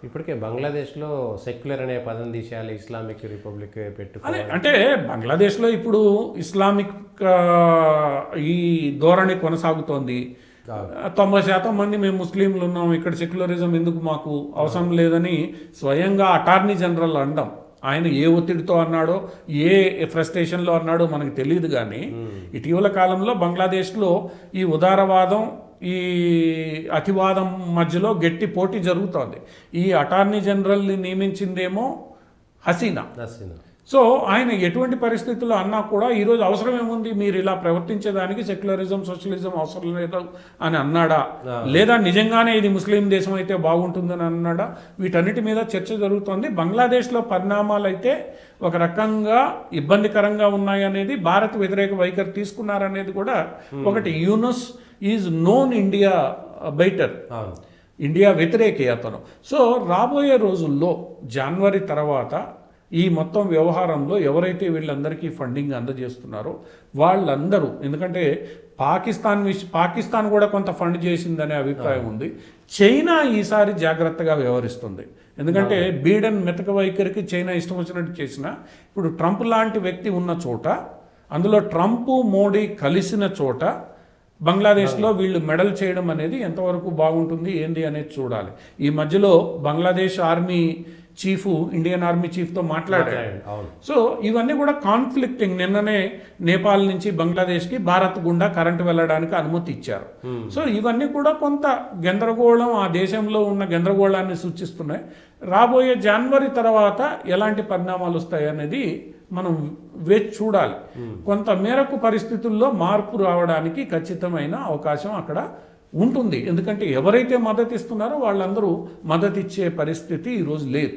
ఇప్పటికే బంగ్లాదేశ్లో సెక్యులర్ అనే పదం తీసేయాలి, ఇస్లామిక్ రిపబ్లిక్ పెట్టుకోవాలి. అంటే బంగ్లాదేశ్లో ఇప్పుడు ఇస్లామిక్ ఈ ధోరణి కొనసాగుతోంది. 90% మంది మేము ముస్లింలు ఉన్నాం, ఇక్కడ సెక్యులరిజం ఎందుకు మాకు అవసరం లేదని స్వయంగా అటార్నీ జనరల్ అనడం. ఆయన ఏ ఒత్తిడితో అన్నాడో, ఏ ఫ్రస్ట్రేషన్లో అన్నాడో మనకు తెలియదు. కానీ ఇటీవల కాలంలో బంగ్లాదేశ్లో ఈ ఉదారవాదం, ఈ అతివాదం మధ్యలో గట్టి పోటీ జరుగుతోంది. ఈ అటార్నీ జనరల్ని నియమించిందేమో హసీనా. సో ఆయన ఎటువంటి పరిస్థితుల్లో అన్నా కూడా ఈరోజు అవసరం ఏముంది, మీరు ఇలా ప్రవర్తించేదానికి సెక్యులరిజం సోషలిజం అవసరం లేదు అని అన్నాడా, లేదా నిజంగానే ఇది ముస్లిం దేశం అయితే బాగుంటుందని అన్నాడా? వీటన్నిటి మీద చర్చ జరుగుతోంది. బంగ్లాదేశ్లో పరిణామాలు అయితే ఒక రకంగా ఇబ్బందికరంగా ఉన్నాయి అనేది, భారత్ వ్యతిరేక వైఖరి తీసుకున్నారనేది కూడా ఒకటి. Yunus is known India hater, India వ్యతిరేకి అతను. సో రాబోయే రోజుల్లో జనవరి తర్వాత ఈ మొత్తం వ్యవహారంలో ఎవరైతే వీళ్ళందరికీ ఫండింగ్ అందజేస్తున్నారో వాళ్ళందరూ, ఎందుకంటే పాకిస్తాన్ కూడా కొంత ఫండ్ చేసిందనే అభిప్రాయం ఉంది. చైనా ఈసారి జాగ్రత్తగా వ్యవహరిస్తుంది. ఎందుకంటే బీడెన్ మెతక వైఖరికి చైనా ఇష్టం వచ్చినట్టు చేసిన, ఇప్పుడు ట్రంప్ లాంటి వ్యక్తి ఉన్న చోట, అందులో ట్రంప్ మోడీ కలిసిన చోట బంగ్లాదేశ్లో వీళ్ళు మెడల్ చేయడం అనేది ఎంతవరకు బాగుంటుంది ఏంది అనేది చూడాలి. ఈ మధ్యలో Bangladesh army chief Indian army చీఫ్తో మాట్లాడారు. సో ఇవన్నీ కూడా కాన్ఫ్లిక్టింగ్. నిన్ననే నేపాల్ నుంచి బంగ్లాదేశ్కి భారత్ గుండా కరెంటు వెళ్ళడానికి అనుమతి ఇచ్చారు. సో ఇవన్నీ కూడా కొంత గందరగోళం, ఆ దేశంలో ఉన్న గందరగోళాన్ని సూచిస్తున్నాయి. రాబోయే జనవరి తర్వాత ఎలాంటి పరిణామాలు వస్తాయి అనేది మనం వేచి చూడాలి. కొంత మేరకు పరిస్థితుల్లో మార్పు రావడానికి ఖచ్చితమైన అవకాశం అక్కడ ఉంటుంది. ఎందుకంటే ఎవరైతే మద్దతు ఇస్తున్నారో వాళ్ళందరూ మద్దతు ఇచ్చే పరిస్థితి ఈరోజు లేదు.